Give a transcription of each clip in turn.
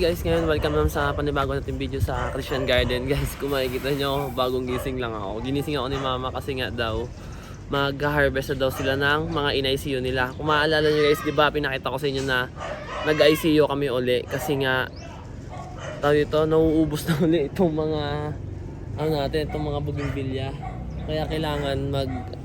guys, ngayon welcome naman sa panibago natin video sa Christian Garden. Guys, kung makikita nyo, bagong gising lang ako. Ginising ako ni mama kasi nga daw mag-harvest na daw sila ng mga in-ICU nila. Kung maalala nyo guys, di ba pinakita ko sa inyo na nag-ICU kami uli kasi nga tawag ito, nauubos na uli itong mga itong mga bugimbilya. Kaya kailangan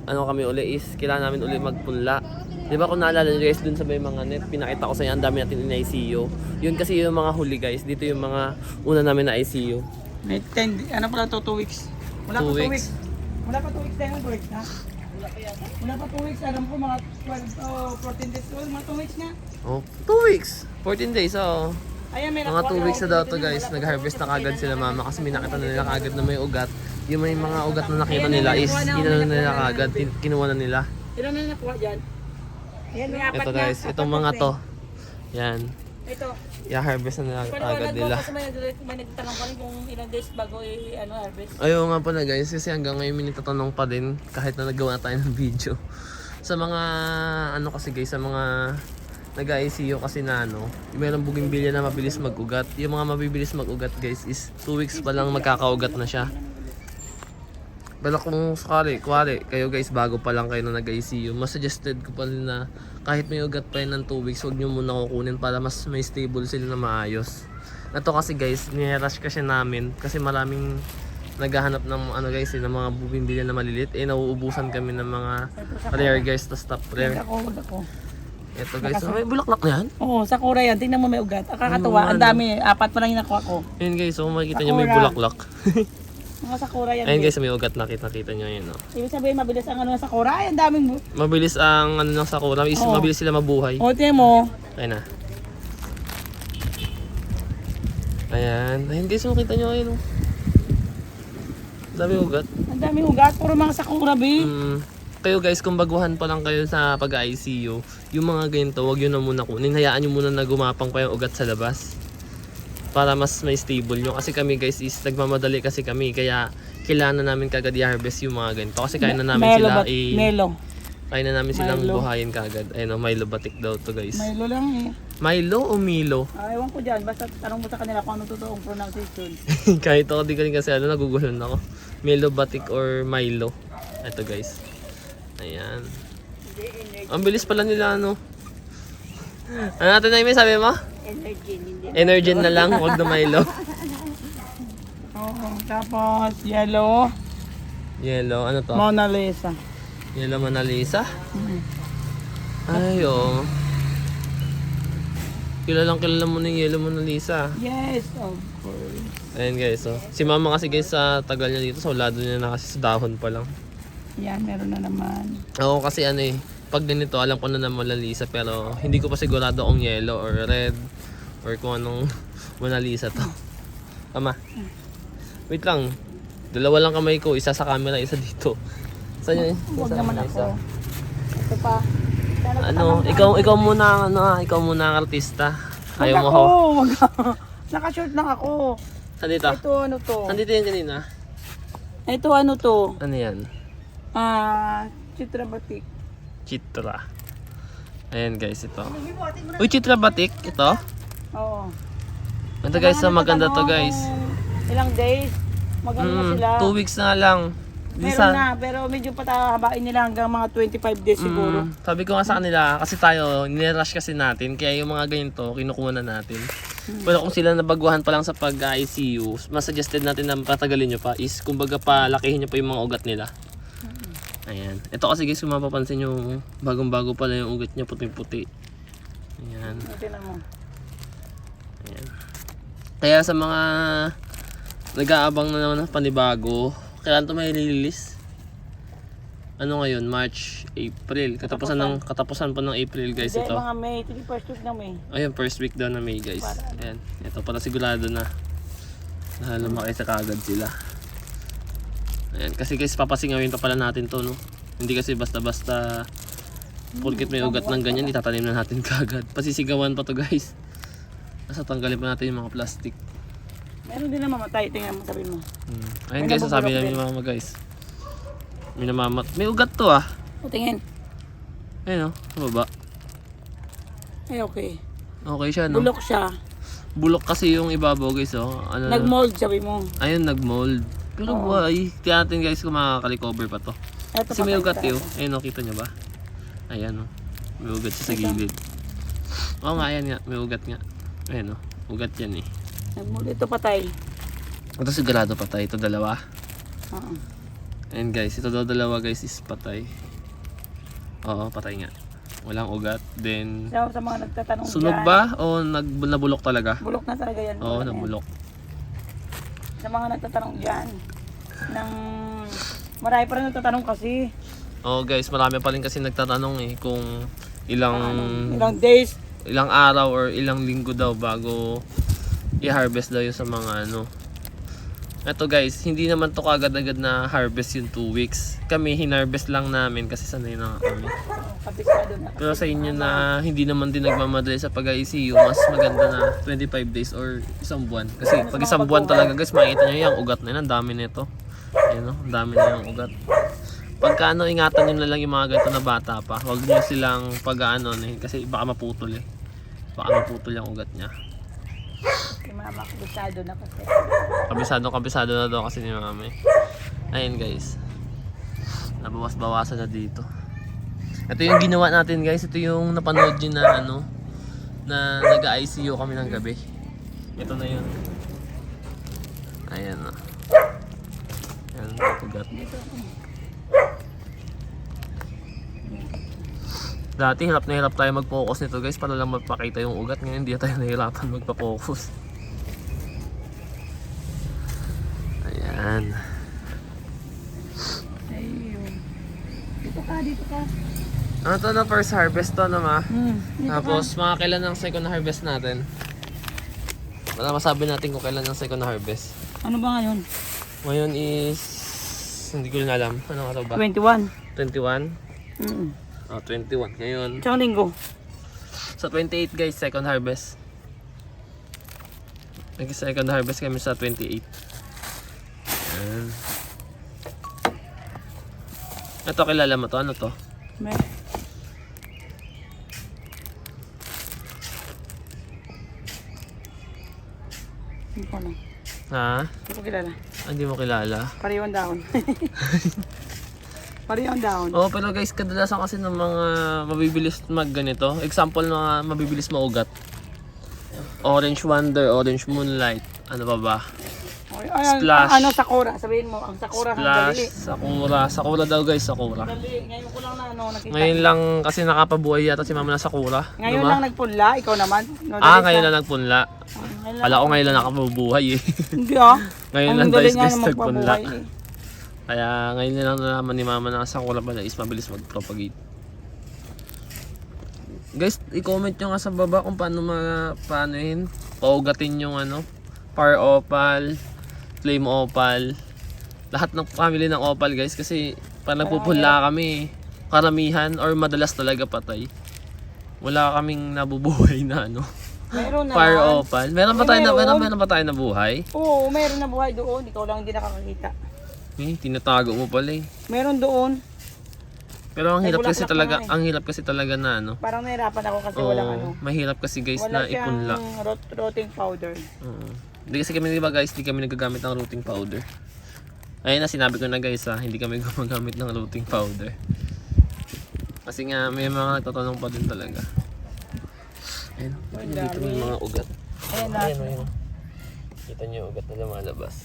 kami uli is kailangan namin uli magpunla. Di ba kung naalala nyo guys, dun sa may mga net, pinakita ko sa inyo, ang dami natin in ICU. Yun kasi yung mga huli guys, dito yung mga una namin na ICU. May 10, ano pala to, 2 weeks? Wala pa 2 weeks. Wala pa 2 weeks tayo ng birth, ha? Wala pa 2 weeks, alam ko mga 12 to 14 days old, mga 2 weeks na. Oh, 2 weeks? 14 days, oo. Ayan, may Mga 2 weeks na daw to guys, nag-harvest na kagad sila mama kasi may nakita na nila kagad na may ugat. Yung may mga ugat na nakita nila is inano na nila kagad, kinuha na nila. Ilan na nakuha dyan? Ayan, may 4 Ito guys, itong mga to. Yan. Ito. I-harvest na nila agad nila. Kasi may nagtanong pa rin kung ilang days bago harvest. Ayaw nga pala guys, kasi hanggang ngayon may nagtatanong pa din kahit na nagawa tayo ng video. Sa mga kasi guys, sa mga nag-ICU kasi na mayroong bugimbilya na mabilis mag-ugat. Yung mga mabibilis mag-ugat guys is 2 weeks pa lang magkakaugat na siya. Pero kung sakali, kayo guys bago pa lang kayo na nag-ICU, mas suggested ko pa rin na kahit may ugat pa yun ng 2 weeks, huwag nyo muna kukunin para mas may stable sila na maayos. Ito kasi guys, nirush kasi namin kasi maraming naghahanap ng guys, ng mga bumibili na maliliit. Nauubusan kami ng mga rare guys, tas top rare. Wag ako. Ito guys, may bulaklak na yan? Oo, sakura yan. Tingnan mo may ugat. Kakatuwa, ang dami. 4 pa lang yung nakuha ko. Ayun guys, makikita nyo may bulaklak. Mga sakura yan. Ayun guys, may ugat, nakita nyo yun. Ibig sabihin mabilis ang ng sakura. Ay, ang daming mabilis ang ng sakura, mabilis sila mabuhay. O, tingnan mo. Ayun na. Ayun guys, makita nyo ayun. Dami ugat. Ang daming ugat, puro mga sakura, be. Kayo guys, kung baguhan pa lang kayo sa pag-ICU, yung mga ganito, wag yun na muna kunin. Hayaan nyo muna na gumapang pa yung ugat sa labas. Para mas may stable nyo. Kasi kami guys is nagmamadali kasi kami. Kaya kailangan na namin kagad i-harvest yung mga ganito. Kasi kaya na namin kaya na namin silang buhayin kagad. Ayun Milo batik daw to guys. Milo lang eh. Milo o Milo? Ewan ko dyan. Basta tanong mo sa kanila kung ano totoong pronunciation. Kahit ako di ka rin kasi nagugulon ako. Milo batik or Milo. Ito guys. Ayan. Ang bilis pala nila Ano natin na sabi mo? Energen na lang, huwag na Milo. Oo, tapos yellow. Yellow, ano to? Mona Lisa. Yellow Mona Lisa? Ay, oo. Kilala mo na yung Yellow Mona Lisa. Yes, of course. Ayan guys, si mama kasi guys sa tagal niya dito, sa ulado niya na kasi sa dahon pa lang. Yan, meron na naman. Ako kasi pag ganito, alam ko na Mona Lisa pero hindi ko pa sigurado kung yellow or red or kung anong Mona Lisa to. Ama, wait lang. Dalawa lang kamay ko, isa sa camera, isa dito. Saan yun? Huwag naman ako. Ito pa. Ikaw muna ikaw muna ang artista. Ayaw mo ako. Naka-short lang ako. Saan dito? Ito ano to? Saan dito yung kanina? Ito ano to? Ano yan? Chitra batik. Chitra. Ayan guys, ito. Uy, Chitra batik? Ito? Oo. Ito guys, maganda to guys. Ilang days? Maganda sila. 2 weeks na lang. Meron na, pero medyo patahabain nila hanggang mga 25 days siguro. Sabi ko nga sa kanila, kasi tayo, nirush kasi natin, kaya yung mga ganito, kinukuha na natin. Pero kung sila nabaguhan pa lang sa pag-ICU, mas suggested natin na patagalin nyo pa is, kumbaga palakihin nyo pa yung mga ugat nila. Ayan. Ito kasi guys, kung mapapansin nyo, bagong-bago pala yung ugat niya, puti-puti. Ayan. Ayan. Kaya sa mga nag-aabang na naman ng panibago, kailan ito may release? Ano ngayon? March, April. Katapusan pa ng April guys ito. Mga May, ito yung first week na May. Ayun, first week daw na May guys. Ayan. Ito pala sigurado na. Lumaki sa kagad sila. Ayan. Kasi guys, papasingawin pa pala natin to, no? Hindi kasi basta-basta porket may ugat ng ganyan, itatanim na natin kagad. Pasisigawan pa to guys. Nasa tanggalin pa natin yung mga plastic. Meron din na mamatay, tingnan mo, sabihin mo. Ayun guys, sasabi namin yung mama guys. May namamat. May ugat to O, tingin. Ayun sa baba. Ay, okay. Okay siya, no? Bulok siya. Bulok kasi yung ibabaw guys oh. Ano, Nag-mold, sabi mo. ayun, nag-mold. Pero buhay. Tingnan natin guys kung makaka-recover pa to. Eto Kasi may pa, ugat ito. yun. Ayun oh, kita nyo ba? Ayan oh. May ugat siya sa gilid. Oo nga, ayan nga. May ugat nga. Ayan oh. Ugat yan eh. Nag-mold, ito patay. Ito sigurado patay. Ito dalawa. Oo. Ayan guys. Ito daw dalawa guys is patay. Oo, patay nga. Walang ugat. Then, So, sa mga nagtatanong sunog dyan, ba? O nabulok talaga? bulok na talaga yan. Oo, bulok na yan. nabulok. Sa mga nagtatanong dyan, marami pa rin nagtatanong kasi, Oo guys, marami pa rin kasi nagtatanong eh kung ilang days, ilang araw or ilang linggo daw bago i-harvest daw yun sa mga ano. Ito guys, hindi naman to kagad-agad na harvest yung 2 weeks. Kami hinarvest lang namin kasi sanay na nga kami. kabisado na. Pero sa inyo na hindi naman din nagmamadali sa pag-ICU, mas maganda na 25 days or isang buwan. Kasi pag isang buwan talaga guys, makikita nyo yung ugat na yun. Ang dami nito. Ayan o, ang dami na yung ugat. Pagka ano, ingatan nyo na lang yung mga ganito na bata pa. Huwag nyo silang pag-ano kasi baka maputol eh. Baka maputol yung ugat niya. Si mama, kabisado na kasi. Kabisado na daw kasi ni mami. Ayun guys. Nabawas-bawasan na dito. Ito yung ginawa natin guys. Ito yung napanood nyo na ano, na nag-ICU kami ng gabi. Ito na yun. Ayan o. Ayan, ugat. Dati hirap na hirap tayo mag-focus nito guys para lang magpakita yung ugat. Ngayon hindi tayo nahirapan magpa-focus. Ayan. Ayun. Dito ka. Ano to na first harvest to naman? Dito Tapos mga kailan ang second harvest natin? Wala masabi natin kung kailan ang second harvest. Ano ba ngayon? Ngayon is hindi ko na alam. Ano nga to ba? 21. 21? Mm. Oh, 21 ngayon. Isang linggo. Sa 28 guys, second harvest. Nag-second harvest kami sa 28. Ayan. Ito kilala mo to? Ano to? May. Hindi ko na. Ha? Hindi ko kilala. Hindi mo kilala? Pareho ang dahon. Pareho ang dahon. Oh, pero guys, kadalasan kasi ng mga mabibilis mag ganito. Example ng mga mabibilis maugat. Orange Wonder, Orange Moonlight, ano pa ba? Splash. Ano, Sakura. Sabihin mo, ang Sakura ang dali. Splash, Sakura daw guys, Sakura. Dali. Ngayon ko lang na nakita. Ngayon lang kasi nakapabuhay yata si mama na Sakura. Ngayon Diba? lang nagpunla, ikaw naman. No, Ngayon lang nagpunla. Kala ko ngayon lang nakapabuhay eh. Hindi ah. Ngayon Ang lang dali guys, nga guys na nagpunla. magpabuhay eh. Kaya ngayon lang nalaman ni mama na Sakura pala is mabilis mag-propagate. Guys, i-comment nyo nga sa baba kung paano paanohin, paugatin yung ano, Par Opal, Flame Opal, lahat ng family ng Opal guys kasi pag nagpupula kami, karamihan or madalas talaga patay. Wala kaming nabubuhay na ano, Meron naman. Par Opal. Meron ba tayo na meron ba tayo na buhay? Oo, meron na buhay doon. Ikaw lang hindi nakakakita. Tinatago mo pala eh. Meron doon. Pero ang hirap kasi bulaklak talaga, na nga ang hirap kasi talaga na ano. Parang nahirapan ako kasi walang ano. Mahirap kasi guys Wala na ipunla. siyang rotting powder. Hindi kasi kami, di ba guys, hindi kami nagagamit ng rooting powder. Ayun na, sinabi ko na guys ha, hindi kami gumagamit ng rooting powder. Kasi nga, may mga nagtatanong pa din talaga. Ayun, dito may mga ugat. Ayan na. Ayun. Kita nyo yung ugat na lumalabas.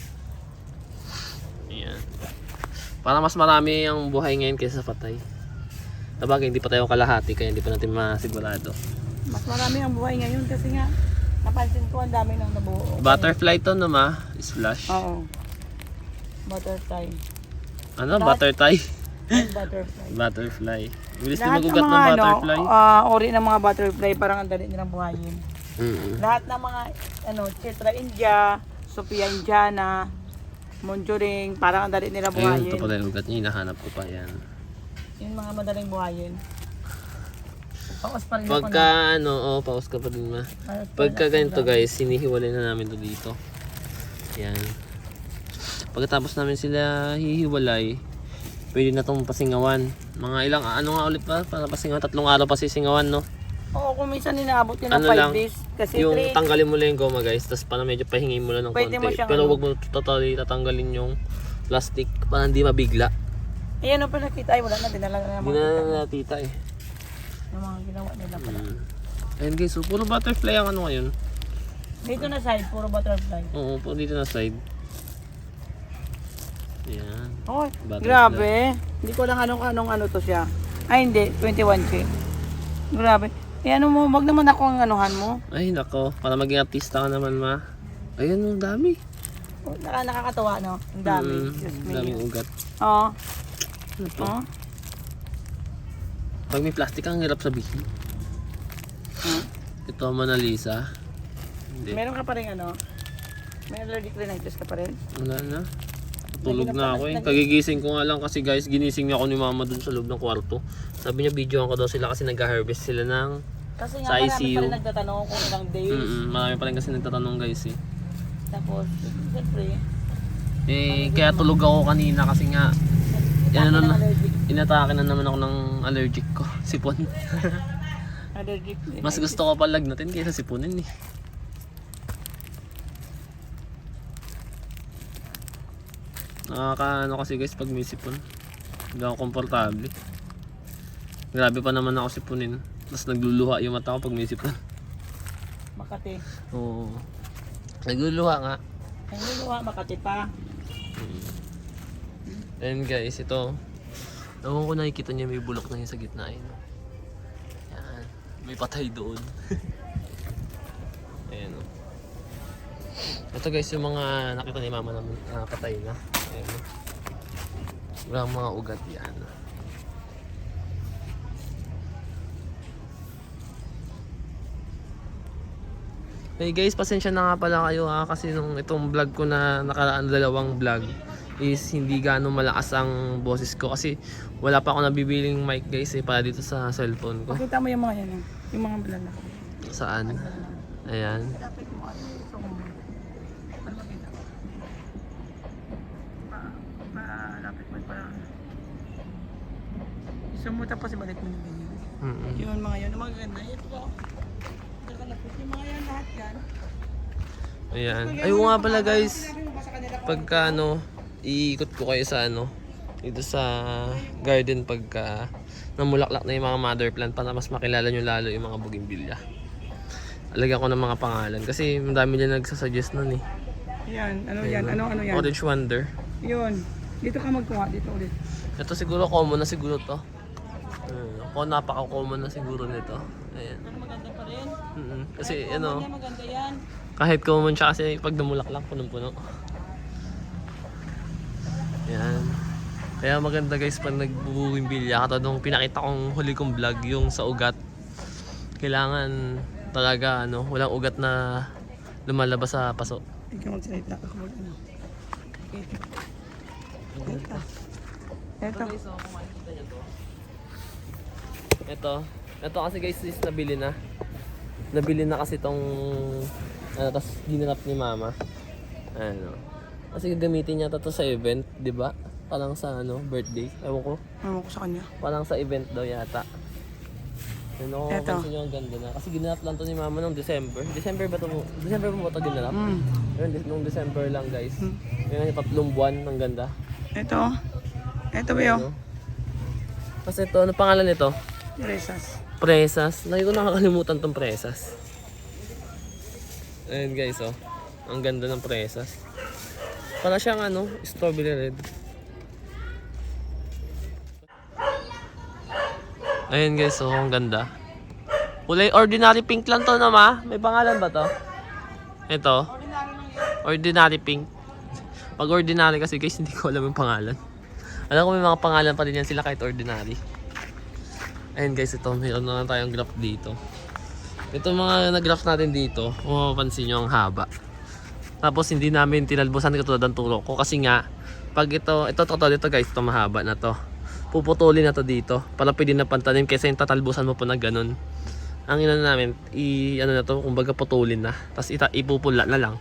Ayan. Para mas marami ang buhay ngayon kaysa patay. Sabagay, hindi pa tayo kalahati kaya hindi pa natin masigurado. Mas marami ang buhay ngayon kasi nga napansin ko ang dami nang nabuo. Butterfly to naman, splash. Oo. Butterfly. Ano? Butterfly? Butterfly. Butterfly. Bilis din Lahat ng magugat ng mga butterfly. ori ng mga butterfly parang ang dali nilang buhayin. Lahat ng mga Chitra India, Sophia Indiana, Monjoring, parang ang dali nila Ayun, buhayin. ito pala yung ugat niya. Hinahanap ko pa yan. Yung mga madaling buhayin. Paus pa rin ako Pagka pause ka pa din ma. Pagka ganito guys, sinihiwalay na namin to dito. Yan. Pagkatapos namin sila hihiwalay, pwede na itong pasingawan. Mga ilang, ano nga ulit pa? Para pasingawan, 3 araw pa sisingawan no? Oo, kung minsan inaabot yun ng Ano 5 lang, days. Kasi yung 3, tanggalin mo lang yung goma guys, tapos para medyo pahingin mo lang ng Pwede mo konti. siyang Pero ano. wag mo totally tatanggalin yung plastic para hindi mabigla. ayan o pala kita. Ay, wala na. Dinala na Hindi naman kita. na natita eh. Yung mga ginawa nila pala. Ayun guys, so puro butterfly ang ano ngayon. Dito na side, puro butterfly. Oo, puro dito na side. Yan. Oh, Butterfly. grabe. Hindi ko lang anong ano to siya. Ay, hindi. 21K. Grabe. Eh, ano mo, wag naman ako ang anuhan mo. Ay nako, para maging artista ka naman ma. Ayun, ang dami. Oh, nakakatawa, no? Ang dami. Diyos Ang me. daming ugat. Oo. Ano to? Oh. Pag may plastic ang hirap sabihin. Ito, Mona Lisa. Hindi. Meron ka pa rin ano? May allergic rhinitis ka pa rin? Wala na. Tulog na ako eh. Kagigising ko nga lang kasi guys, ginising niya ako ni mama dun sa loob ng kwarto. Sabi niya videoan ko daw sila kasi nag-harvest sila ng Kasi sa nga marami ICU. pa rin nagtatanong kung ilang days. Marami pa rin kasi nagtatanong guys eh. Tapos, siyempre, Eh, kaya tulog ako kanina kasi nga yan ako ano, ng allergic. inatake na naman ako ng allergic ko. Sipon. Allergic rhinitis. Mas gusto ko palagnatin kaysa sipunin eh. Nakaka ano kasi guys pag may sipon. Hindi ako komportable. Grabe pa naman ako sipunin. Tapos nagluluha yung mata ko pag may sipon. Makati. Oo. Nagluluha nga. Ang luluha, Makati pa. And guys, ito. Ewan ko nakikita niya may bulok na yun sa gitna. Yan. Yan. May patay doon. Ayan o. Ito guys, yung mga nakita ni mama naman patay na. Ayan o. Walang mga ugat yan. Hey guys, pasensya na nga pala kayo kasi nung itong vlog ko na nakaraan dalawang vlog is hindi gaano malakas ang boses ko kasi wala pa ako nabibiling mic guys para dito sa cellphone ko. Pakita mo yung mga yan, yung mga lalaki. Saan? Ayan. Lapit mo ano yung gusto mo. Para makita. Lapit mo para. Gusto mo tapos ibalik mo yung ganyan. Yun mga yun, mga ganda. Ito po. Kakalapit yung mga yan, lahat yan. Ayan. Ayun nga pala guys. Pagka ano, iikot ko kayo sa ano, dito sa garden pagka namulaklak na yung mga mother plant para mas makilala nyo lalo yung mga bougainvillea. Alagyan ko ng mga pangalan kasi madami nila nagsasuggest nun eh. Yan, ano yan, ano yan. Orange Wonder. Yun. Dito ka magkuha, dito ulit. Ito siguro common na siguro to. Ako napaka-common na siguro nito. Ayan. Pero maganda pa rin. Kasi ano, Yan, maganda yan. kahit common siya kasi pag namulaklak punong-puno. Yan. Kaya maganda guys pag nagbubuwimbilya. Katulad nung pinakita kong huli kong vlog yung sa ugat. Kailangan talaga ano, walang ugat na lumalabas sa paso. Ikaw magsalita. Ako mag ano. Ito. Ito kasi guys is nabili na. Nabili na kasi tong tapos ginanap ni mama. Ano. Kasi gagamitin niya to sa event, 'di ba? Parang sa ano, birthday. Ewan ko. Ewan ko sa kanya. Parang sa event daw yata. Ano, Eto. pansin nyo ang ganda na. Kasi ginanap lang to ni mama noong December. December ba to? December mo ba to ginanap? Yun, nung December lang guys. Yun yung 3 buwan, ang ganda. Ito. Ito ba yun? Ano? Kasi ito, ano pangalan nito? Resas. Presas. Lagi ko nakakalimutan tong presas. Ayun guys, oh. Ang ganda ng presas. Para siyang ano, strawberry red. Ayun guys, oh, ang ganda. Kulay ordinary pink lang to na ma. May pangalan ba to? Ito. Ordinary pink. Pag ordinary kasi guys, hindi ko alam yung pangalan. Alam ko may mga pangalan pa din yan sila kahit ordinary. Ayun guys, ito. Mayroon na tayong graph dito. Ito mga nag-graph natin dito. Kung mapapansin nyo ang haba. Tapos hindi namin tinalbusan katulad ng turo ko. Kasi nga, pag ito guys, ito mahaba na to. Puputulin na to dito. Para pwede na pantanim kaysa yung tatalbusan mo po na ganun. Ang ina namin, ano na to, kumbaga putulin na. Tapos ipupula na lang.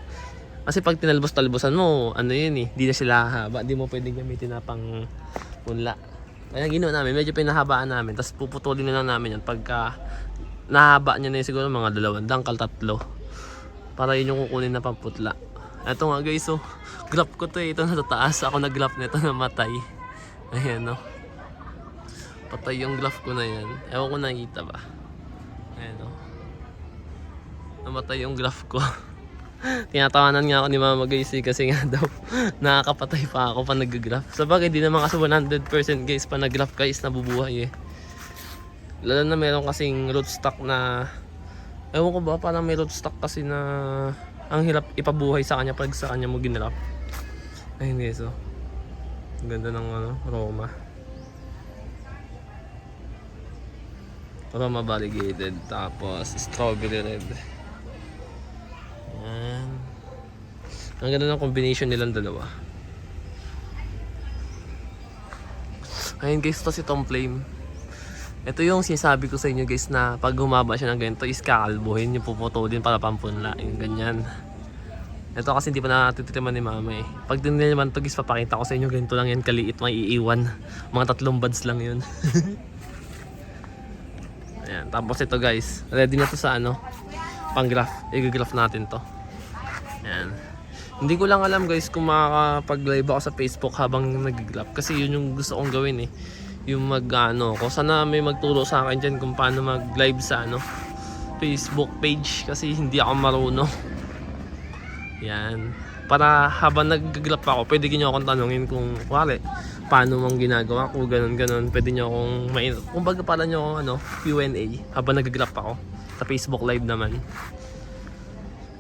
Kasi pag tinalbos-talbusan mo, ano yun eh, di na sila haba. Di mo pwedeng gamitin na pang punla. Kaya ginawa namin, medyo pinahabaan namin. Tapos puputulin na lang namin yan pagka nahaba niya na yun siguro mga 2 dangkal, 3. Para yun yung kukunin na pamputla. Eto nga guys, so graph ko to eh. Ito na sa taas. Ako nag-graph nito na matay. Ayan no. Patay yung graph ko na yan. Ewan ko nakita ba. Ayan no. Namatay yung graph ko. Tinatawanan nga ako ni mama guys eh, kasi nga daw nakakapatay pa ako pa nag-graph. Sabagay di naman kasi 100% guys pa nag-graph guys nabubuhay eh. Lalo na meron kasing rootstock na ewan ko ba, parang may rootstock kasi na ang hirap ipabuhay sa kanya pag sa kanya mo ginrap. Ayun guys oh. Ang ganda ng Roma. Roma variegated, tapos strawberry red. Yan. Ang ganda ng combination nilang dalawa. Ayun guys, ito si Tom Flame. Ito yung sinasabi ko sa inyo guys na pag humaba siya ng ganito is kakalbuhin yung puputulin para pampunla. Yung ganyan. Ito kasi hindi pa natititiman ni mama eh. Pag dinili naman ito guys, papakita ko sa inyo ganito lang yan kaliit, may iiwan. Mga 3 buds lang yun. Ayan, tapos ito guys, ready na to sa pang graph. I-graph natin to. Ayan. Hindi ko lang alam guys kung makakapag-live ako sa Facebook habang nag-graph kasi yun yung gusto kong gawin eh. Yung ko sana may magturo sa akin dyan kung paano mag-live sa Facebook page kasi hindi ako marunong. Yan. Para habang nag-graph ako, pwede nyo akong tanungin kung paano mong ginagawa ko, ganun. Pwede nyo akong kumbaga para nyo Q&A habang nag-graph ako sa Facebook live naman.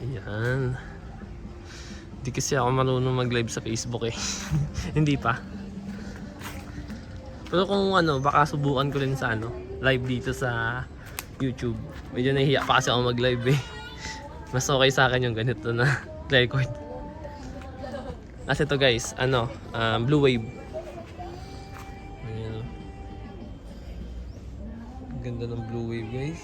Yan. Hindi kasi ako marunong mag-live sa Facebook eh. Hindi pa. Pero kung baka subukan ko rin sa live dito sa YouTube. Medyo nahihiya pa kasi ako mag-live eh. Mas okay sa akin yung ganito na record. Kasi ito guys, Blue Wave. Ayan. Ganda ng Blue Wave guys.